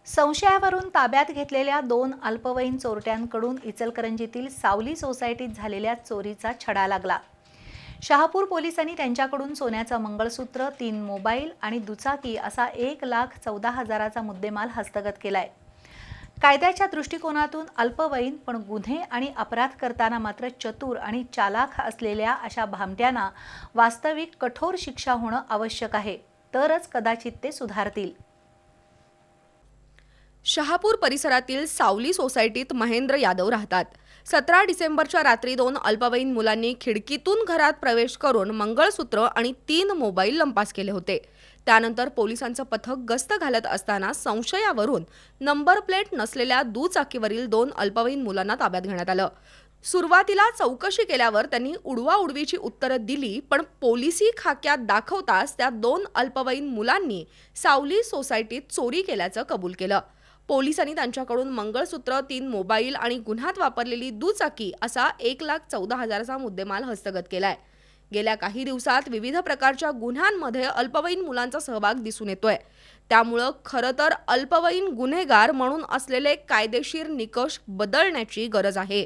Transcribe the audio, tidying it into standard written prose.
संशयावरून ताब्यात घेतलेल्या 2 अल्पवयीन चोरट्यांकडून इचलकरंजीतील सावली सोसायटीत झालेल्या चोरीचा छडा लागला। शहापूर पोलिसांनी त्यांच्याकडून सोन्याचं मंगळसूत्र, 3 मोबाईल आणि दुचाकी असा 1,14,000चा मुद्देमाल हस्तगत केलाय। कायद्याच्या दृष्टिकोनातून अल्पवयीन पण गुन्हे आणि अपराध करताना मात्र चतुर आणि चालाख असलेल्या अशा भामट्यांना वास्तविक कठोर शिक्षा होणं आवश्यक आहे, तरच कदाचित ते सुधारतील। शहापूर परिसरातील सावली सोसायटीत महेंद्र यादव राहतात। 17 डिसेंबरच्या रात्री 2 अल्पवयीन मुलांनी खिडकीतून घरात प्रवेश करून मंगळसूत्र आणि 3 मोबाईल लंपास केले होते। त्यानंतर पोलिसांचं पथक गस्त घालत असताना संशयावरून नंबर प्लेट नसलेल्या दुचाकीवरील 2 अल्पवयीन मुलांना ताब्यात घेण्यात आलं। सुरुवातीला चौकशी केल्यावर त्यांनी उडवाउडवीची उत्तरं दिली, पण पोलिसी खाक्यात दाखवताच त्या 2 अल्पवयीन मुलांनी सावली सोसायटीत चोरी केल्याचं कबूल केलं। पोलिसांनी त्यांच्याकडून मंगळसूत्र, 3 मोबाईल आणि गुन्ह्यात वापरलेली दुचाकी असा 1,14,000चा मुद्देमाल हस्तगत केलाय। गेल्या काही दिवसात विविध प्रकारच्या गुन्ह्यांमध्ये अल्पवयीन मुलांचा सहभाग दिसून येतोय। त्यामुळं खरं तर अल्पवयीन गुन्हेगार म्हणून असलेले कायदेशीर निकष बदलण्याची गरज आहे।